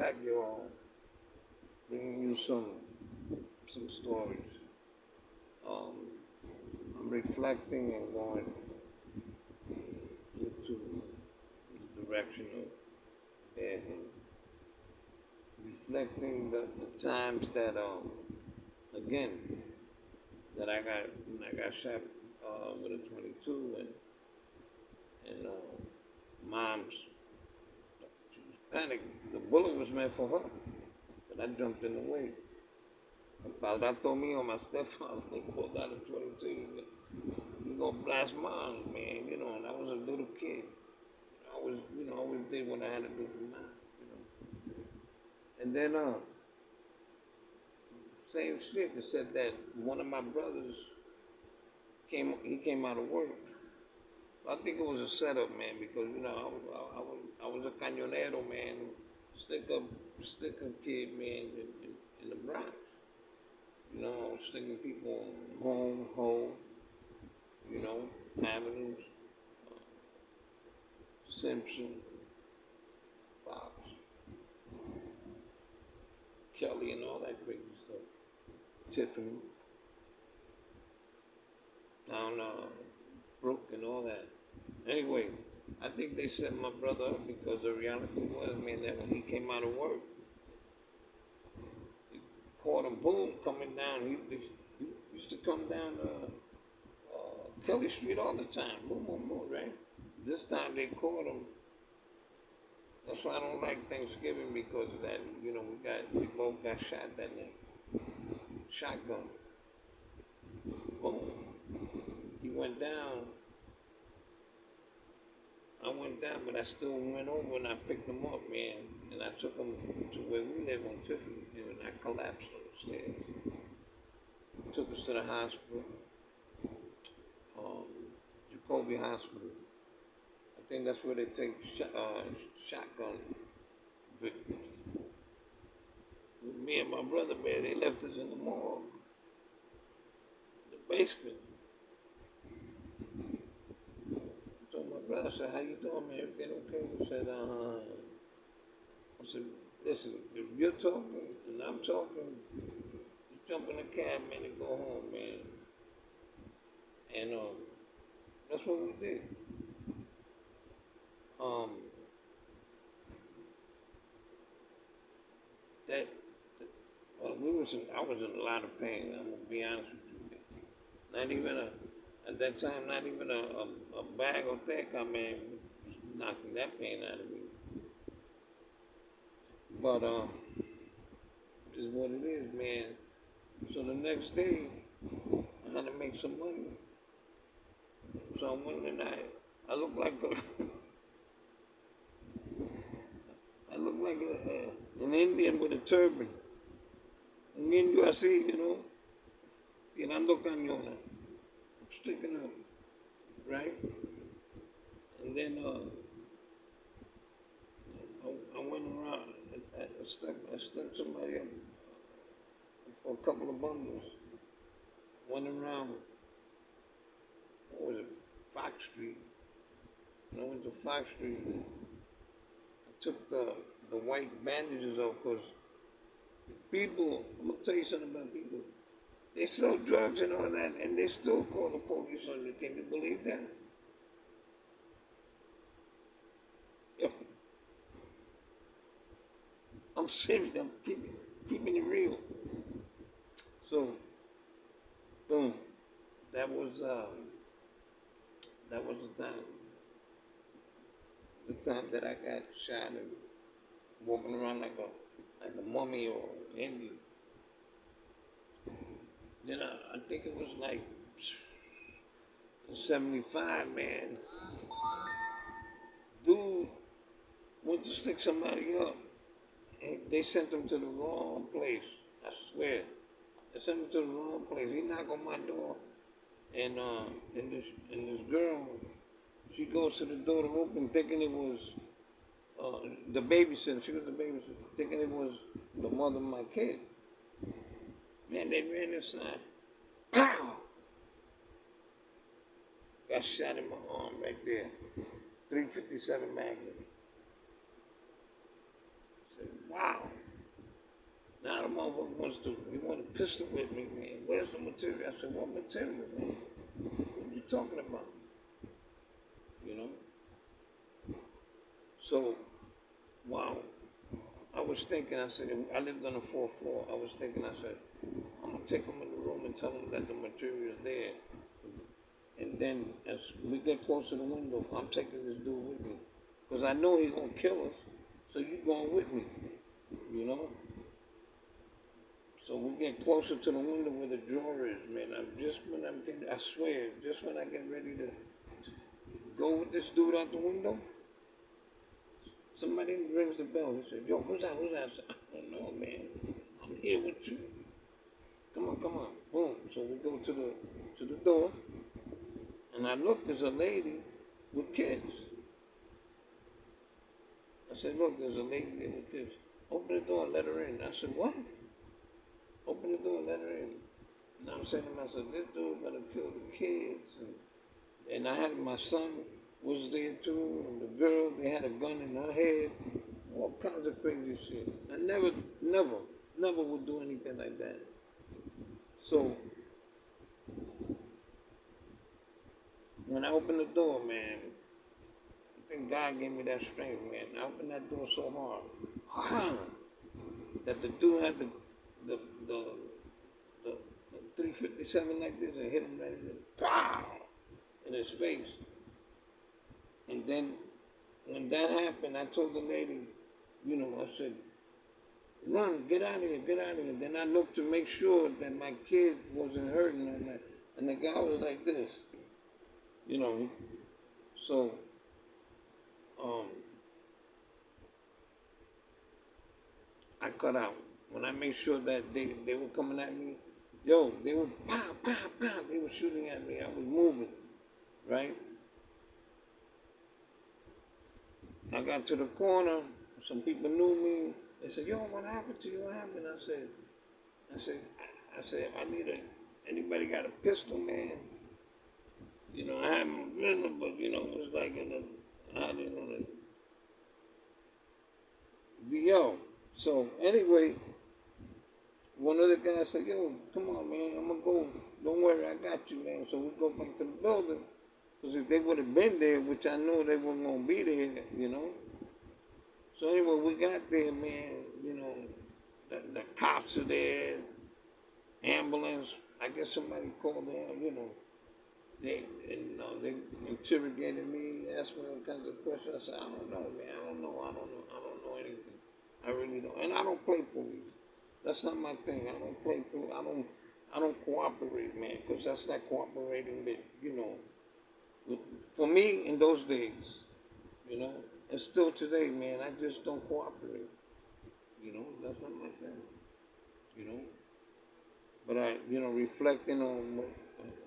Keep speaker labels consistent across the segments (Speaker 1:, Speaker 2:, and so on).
Speaker 1: back, y'all, bringing you some stories. Um, I'm reflecting and going into the direction of Barehill. Reflecting the times that again when I got shot with a 22 and mom's she was panicked. The bullet was meant for her, but I jumped in the way. Padre mío, my stepfather, they pulled out a 22. You gonna blast moms, man, and I was a little kid. I always did what I had to do for mom. And then, same shit, except that one of my brothers he came out of work. I think it was a setup, man, because, I was a cañonero, man, stick up kid, man, in the Bronx. Sticking people on home, avenues, uh, Simpson, Fox, Kelly, and all that crazy stuff. Tiffany, down Brook, and all that. Anyway, I think they set my brother up because the reality was, man, that when he came out of work, he caught him, boom, coming down. He used to come down Kelly Street all the time, boom, boom, boom, right? This time they caught him. That's why I don't like Thanksgiving because of that. We both got shot that night. Shotgun. Boom. He went down. I went down, but I still went over and I picked him up, man. And I took him to where we live on Tiffany, and I collapsed on the stairs. Took us to the hospital, Jacoby Hospital. I think that's where they take shotgun victims. With me and my brother, man, they left us in the morgue, the basement. I told my brother, I said, how you doing, man? Everything okay? He said, I said, listen, if you're talking and I'm talking, you jump in the cab, man, and go home, man. And that's what we did. That well, I was in a lot of pain. I'm gonna be honest with you, man. Not even at that time, not even a bag of Teca, man, knocking that pain out of me. But is what it is, man. So the next day, I had to make some money. So I went and I looked like an Indian with a turban. Un indio así, tirando cañones, sticking up, right? And then I went around, I stuck somebody up for a couple of bundles. Went around, what was it, Fox Street. When I went to Fox Street, I took the white bandages off because people, I'm going to tell you something about people. They sell drugs and all that, and they still call the police on you. Can you believe that? Yo, I'm serious. I'm keeping it real. So, boom. That was the time. The time that I got shot and walking around like a mummy or Indian. Then I think it was like 75, man. Dude went to stick somebody up. And they sent him to the wrong place. I swear. They sent him to the wrong place. He knocked on my door, and this girl, she goes to the door to open, thinking it was the babysitter. She was the babysitter, thinking it was the mother of my kid. Man, they ran inside. Pow! Got shot in my arm right there. 357 Magnum. I said, wow. he want a pistol with me, man. Where's the material? I said, what material, man? What you talking about? You know? So, wow. I was thinking, I said, I lived on the fourth floor. I was thinking, I said, I'm going to take him in the room and tell him that the material is there. And then as we get close to the window, I'm taking this dude with me. Because I know he's going to kill us. So you going with me, you know? So we get closer to the window where the drawer is, man. I swear, just when I get ready to go with this dude out the window, somebody rings the bell. He said, yo, who's that? Who's that? I said, I don't know, man. I'm here with you. Come on, come on. Boom. So we go to the door, and I look, there's a lady with kids. I said, look, there's a lady there with kids. Open the door and let her in. I said, what? Open the door and let her in. And I'm saying to myself, this dude's gonna kill the kids. And I had my son was there too, and the girl, they had a gun in her head. All kinds of crazy shit. I never would do anything like that. So, when I opened the door, man, I think God gave me that strength, man. I opened that door so hard that the dude had the 357 like this and hit him right in the pow in his face. And then when that happened, I told the lady, you know, I said, run, get out of here, get out of here. Then I looked to make sure that my kid wasn't hurting on that. And the guy was like this, you know. So, I cut out. When I made sure that they were coming at me, yo, they were pow, pow, pow. They were shooting at me. I was moving, right? I got to the corner. Some people knew me. They said, yo, what happened to you? What happened? I said, I need anybody got a pistol, man? You know, I had my business, but, you know, it was like I didn't know the yo. So, anyway, one of the guys said, yo, come on, man, I'm going to go. Don't worry, I got you, man. So we go back to the building. Because if they would have been there, which I know they weren't going to be there, you know. So anyway, we got there, man, you know, the cops are there, ambulance. I guess somebody called in, you know. They interrogated me, asked me all kinds of questions. I said, I don't know, man. I don't know anything. I really don't. And I don't play police. That's not my thing. I don't play police. I don't cooperate, man, because that's not cooperating with, you know. For me, in those days, you know, and still today, man, I just don't cooperate. You know, that's not my thing. You know. But you know, reflecting on what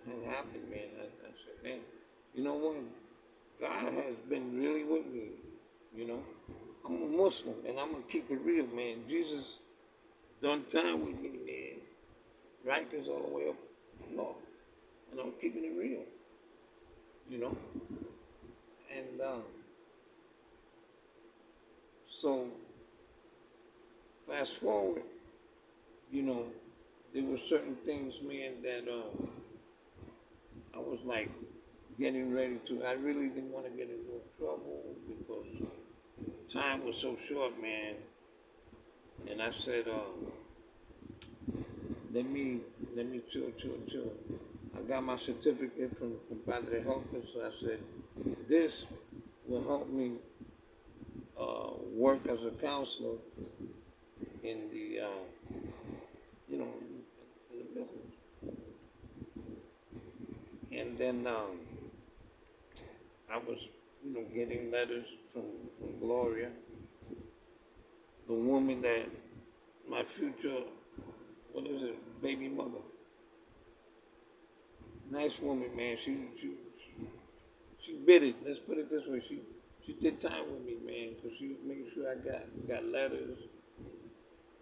Speaker 1: had happened, man, I said, man, you know what? God has been really with me, you know. I'm a Muslim, and I'm going to keep it real, man. Jesus done time with me, man. Rikers all the way up north. And I'm keeping it real, you know. And so, fast forward, you know, there were certain things, man, that I was like getting ready to. I really didn't want to get into no trouble because time was so short, man. And I said, let me chill. I got my certificate from Barehill, so I said, this will help me work as a counselor in the, you know, in the business. And then I was, you know, getting letters from Gloria, the woman that my future, baby mother. Nice woman, man. She bit it. Let's put it this way. She did time with me, man, because she made sure I got letters,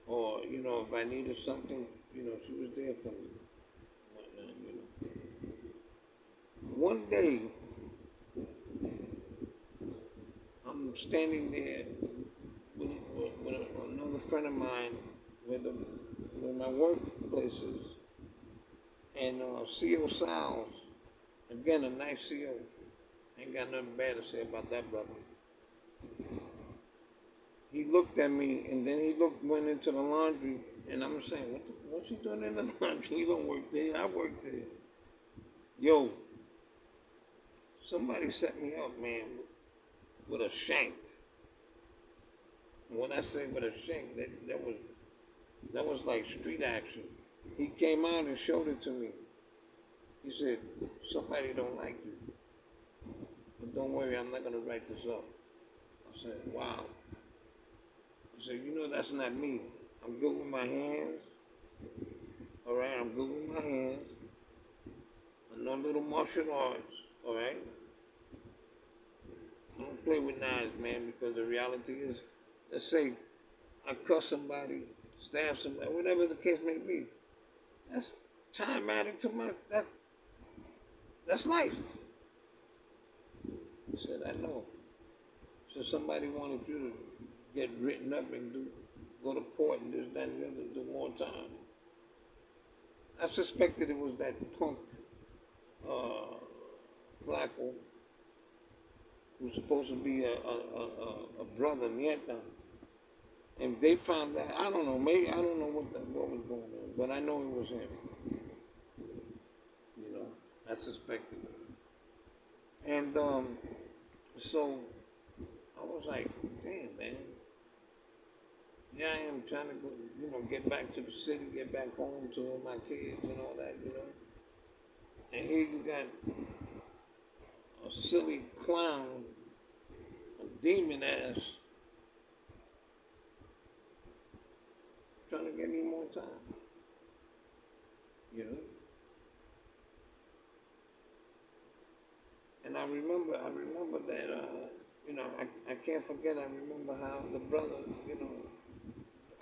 Speaker 1: or you know, if I needed something, you know, she was there for me. Whatnot, you know. One day, I'm standing there with another friend of mine, where where my workplace is. And CO Sounds, again, a nice CO. Ain't got nothing bad to say about that brother. He looked at me, and then went into the laundry, and I'm saying, what's he doing in the laundry? He don't work there. I work there. Yo, somebody set me up, man, with a shank. When I say with a shank, that was like street action. He came out and showed it to me. He said, somebody don't like you. But don't worry, I'm not going to write this up. I said, wow. I said, you know that's not me. I'm good with my hands. All right, I'm good with my hands. I know little martial arts. All right. I don't play with knives, man, because the reality is, let's say I cuss somebody, stab somebody, whatever the case may be. That's time added to that's life. He said, I know. So somebody wanted you to get written up and go to court and this, that, and the other, and do more time. I suspected it was that punk Flacco, who's supposed to be a brother, Nieta. And they found that, I don't know, maybe, I don't know what was going on, but I know it was him. You know, I suspected it. And so I was like, damn, man. Yeah, I am trying to go, get back to the city, get back home to my kids and all that, And here you got a silly clown, a demon ass, trying to give me more time. And I remember that, I can't forget, I remember how the brother,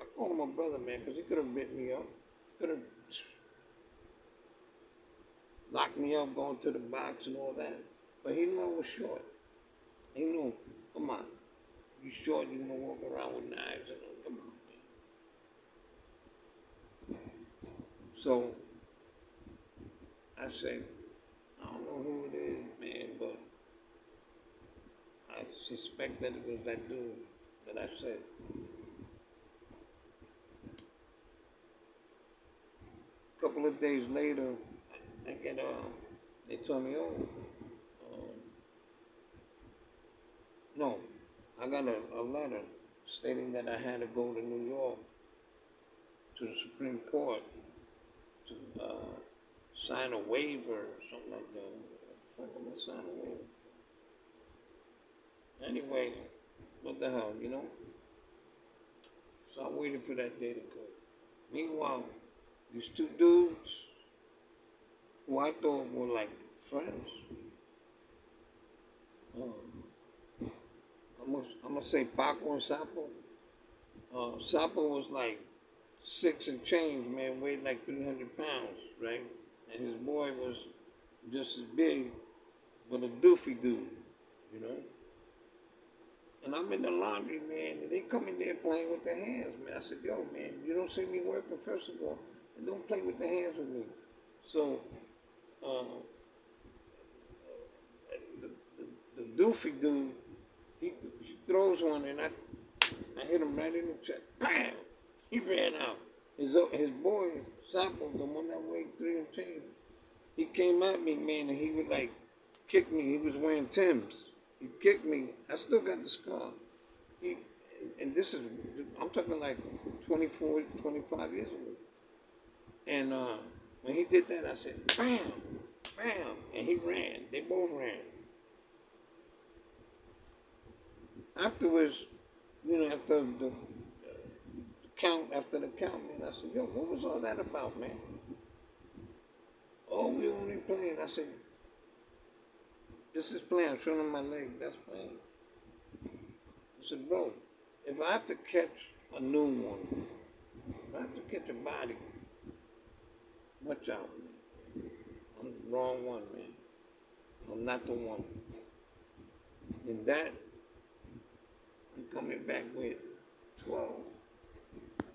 Speaker 1: I call him a brother, man, because he could have bit me up. Could have locked me up, going to the box and all that. But he knew I was short. He knew, come on, you short, you're going to walk around with knives and all, come on, man. So I said, I don't know who it is, man, but I suspect that it was that dude that I said. A couple of days later, I get they told me, no, I got a letter stating that I had to go to New York to the Supreme Court to sign a waiver or something like that. What the fuck am I signing a waiver? Anyway, what the hell, So I waited for that day to go. Meanwhile, these two dudes, who I thought were like friends, I'm gonna say Paco and Sapo. Sapo was like 6 and change, man, weighed like 300 pounds, right? And his boy was just as big, but a doofy dude, And I'm in the laundry, man, and they come in there playing with their hands, man. I said, yo, man, you don't see me working, first of all, and don't play with the hands with me. So, the doofy dude, he throws one, and I hit him right in the chest. Bam! He ran out. His boy, Sapo, the one that weighed 3 and change, he came at me, man, and he would like kick me. He was wearing Timbs. He kicked me. I still got the scar. And this is, I'm talking like 24, 25 years ago. And when he did that, I said, bam, bam, and he ran. They both ran. Afterwards, after the count, man, I said, yo, what was all that about, man? Oh, we only playing. I said, this is playing. I'm showing him my leg. That's playing. I said, bro, if I have to catch a new one, if I have to catch a body, watch out, man. I'm the wrong one, man. I'm not the one. And that, I'm coming back with